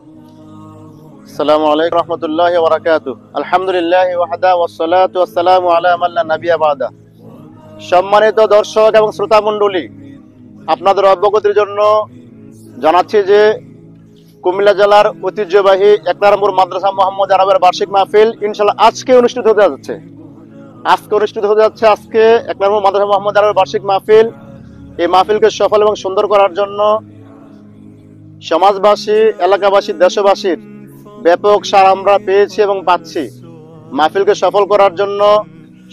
আসসালামু আলাইকুম ওয়া রাহমাতুল্লাহি ওয়া বারাকাতুহু। আলহামদুলিল্লাহি ওয়াহদা ওয়াসসালাতু ওয়াসসালামু আলা মান লা নাবিয়্যা বা'দা। সম্মানিত দর্শক এবং শ্রোতা মণ্ডলী, আপনাদের অবগতির জন্য জানাচ্ছি যে কুমিল্লা জেলার ঐতিহ্যবাহী ১ নম্বর মাদ্রাসা মুহাম্মদ আরবের বার্ষিক মাহফিল ইনশাআল্লাহ আজকে অনুষ্ঠিত হতে যাচ্ছে। আজকে ১ নম্বর মাদ্রাসা মুহাম্মদ আরবের বার্ষিক মাহফিল। এই মাহফিলকে সফল এবং সুন্দর করার জন্য সমাজবাসী, এলাকাবাসী, দেশবাসীর ব্যাপক সাড়া আমরা পেয়েছি এবং পাচ্ছি। মাহফিলকে সফল করার জন্য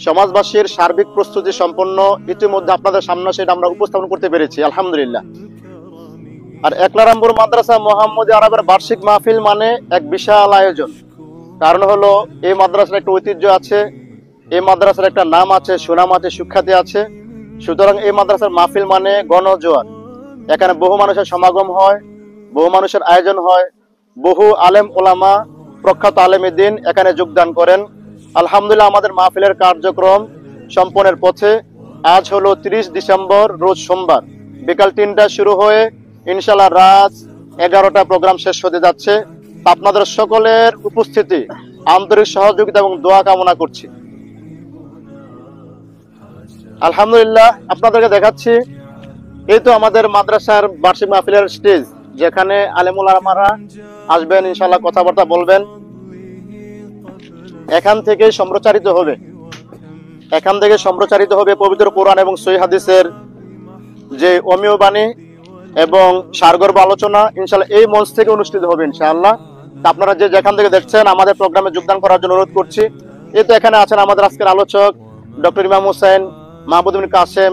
সমাজবাসীর সার্বিক প্রস্তুতি সম্পন্ন ইতিমধ্যে আপনাদের সামনে সেটা আমরা উপস্থাপন করতে পেরেছি, আলহামদুলিল্লাহ। আর ১ নম্বর মাদ্রাসা মুহাম্মদ আরবের বার্ষিক মাহফিল মানে এক বিশাল আয়োজন। কারণ হলো এই মাদ্রাসার একটা ঐতিহ্য আছে, এই মাদ্রাসার একটা নাম আছে, সুনাম আছে, সুখ্যাতি আছে। সুতরাং এই মাদ্রাসার মাহফিল মানে গণজোয়ার। এখানে বহু মানুষের সমাগম হয়, বহু মানুষের আয়োজন হয়, বহু আলেম ওলামা, প্রখ্যাত আলেমে দ্বীন এখানে যোগদান করেন। আলহামদুলিল্লাহ, আমাদের মাহফিলের কার্যক্রম সম্পন্নের পথে। আজ হলো 30 ডিসেম্বর, রোজ সোমবার, বিকাল 3টায় শুরু হয়ে ইনশাআল্লাহ রাত 11টা প্রোগ্রাম শেষ হতে যাচ্ছে। আপনাদের সকলের উপস্থিতি, আন্তরিক সহযোগিতা এবং দোয়া কামনা করছি। আলহামদুলিল্লাহ, আপনাদেরকে দেখাচ্ছি এই তো আমাদের মাদ্রাসার বার্ষিক মাহফিলের স্টেজ, যেখানে আলেম ওলামারা আসবেন, ইনশাআল্লাহ কথাবার্তা বলবেন। এখান থেকে সম্প্রচারিত হবে পবিত্র কোরআন এবং সহিহ হাদিসের যে অমীয় বাণী এবং সারগর্ভ আলোচনা, ইনশাআল্লাহ এই মঞ্চ থেকে অনুষ্ঠিত হবে ইনশাআল্লাহ। আপনারা যে যেখান থেকে দেখছেন আমাদের প্রোগ্রামে যোগদান করার জন্য অনুরোধ করছি। এই তো এখানে আছেন আমাদের আজকের আলোচক ডক্টর ইমাম হোসেন, মাহমুদ বিন কাসেম,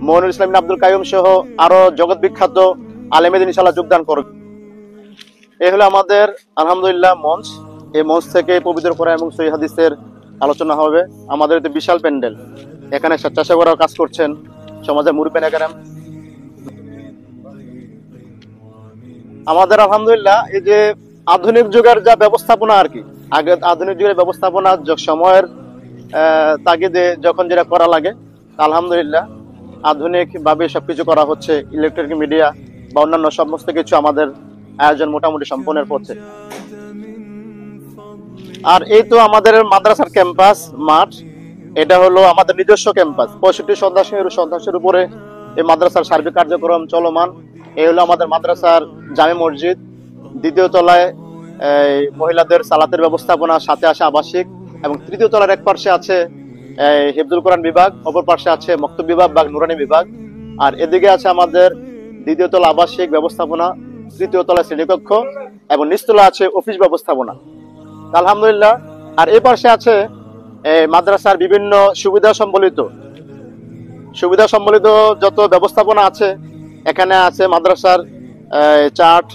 মইনুল ইসলাম বিন আব্দুল কাইয়ুম সহ আরো জগৎ বিখ্যাত আলেমে দ্বীন ইনশাআল্লাহ যোগদান করবে। এই হলো আমাদের আলহামদুলিল্লাহ মঞ্চ। এই মঞ্চ থেকে পবিত্র কোরআন এবং সহিহ হাদিসের আলোচনা হবে। আমাদের তো বিশাল প্যান্ডেল, এখানে স্বেচ্ছাসেবকরা কাজ করছেন, সমাজের মুরব্বিয়ান একরাম। আমাদের আলহামদুলিল্লাহ এই যে আধুনিক যুগের যা ব্যবস্থাপনা আর কি, আগে আধুনিক যুগের ব্যবস্থাপনা সময়ের তাগিদে যখন যেটা করা লাগে, আলহামদুলিল্লাহ আধুনিক ভাবে সবকিছু করা হচ্ছে। ইলেকট্রনিক মিডিয়া বা অন্যান্য সমস্ত কিছু আমাদের আয়োজন মোটামুটি সম্পন্নের পথে। আর এই তো আমাদের মাদ্রাসার ক্যাম্পাস মাঠ, এটা হলো আমাদের নিজস্ব ক্যাম্পাস। 65 সদস্যের উপরে এই মাদ্রাসার সার্বিক কার্যক্রম চলমান। এই হলো আমাদের মাদ্রাসার জামে মসজিদ। 2য় তলায় মহিলাদের সালাতের ব্যবস্থাপনা, সাথে আছে আবাসিক, এবং 3য় তলার এক পাশে আছে হিফজুল কোরআন বিভাগ, অপর পাশে আছে মক্তব বিভাগ বা নুরানি বিভাগ। আর এদিকে আছে আমাদের 2য় তলা আবাসিক ব্যবস্থাপনা, 3য় তলায় শ্রেণীকক্ষ এবং নিচতলা আছে অফিস ব্যবস্থাপনা, আলহামদুলিল্লাহ। আর এই পাশে আছে মাদ্রাসার বিভিন্ন সুবিধা সম্বলিত যত ব্যবস্থাপনা আছে। এখানে আছে মাদ্রাসার চার্ট,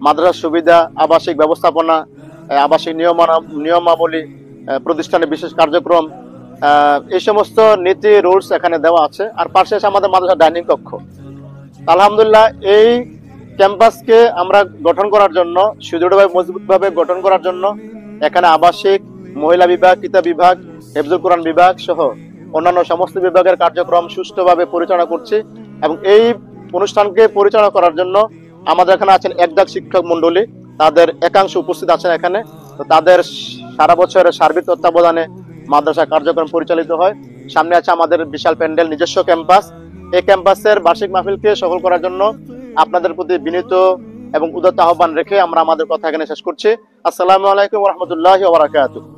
মাদ্রাসার সুবিধা, আবাসিক ব্যবস্থাপনা, আবাসিক নিয়মাবলী, প্রতিষ্ঠানের বিশেষ কার্যক্রম, এই সমস্ত নীতি রুলস এখানে দেওয়া আছে। আর পাশে আছে আমাদের মাদ্রাসার ডাইনিং কক্ষ। আলহামদুলিল্লাহ, এই ক্যাম্পাসকে আমরা গঠন করার জন্য, সুদৃঢ়ভাবে মজবুতভাবে গঠন করার জন্য এখানে আবাসিক, মহিলা বিভাগ, কিতাব বিভাগ, হিফজুল কোরআন বিভাগ সহ অন্যান্য সমস্ত বিভাগের কার্যক্রম সুষ্ঠুভাবে পরিচালনা করছি। এবং এই অনুষ্ঠানকে পরিচালনা করার জন্য আমাদের এখানে আছেন একদাক শিক্ষক মন্ডলী, তাদের একাংশ উপস্থিত আছেন এখানে। তো তাদের সারা বছরের সার্বিক তত্ত্বাবধানে মাদ্রাসা কার্যক্রম পরিচালিত হয়। সামনে আছে আমাদের বিশাল প্যান্ডেল, নিজস্ব ক্যাম্পাস। এই ক্যাম্পাসের বার্ষিক মাহফিলকে সফল করার জন্য আপনাদের প্রতি বিনীত এবং উদাত্ত আহ্বান রেখে আমরা আমাদের কথা এখানে শেষ করছি। আসসালামু আলাইকুম ওয়া রাহমাতুল্লাহি ওয়া বারাকাতুহু।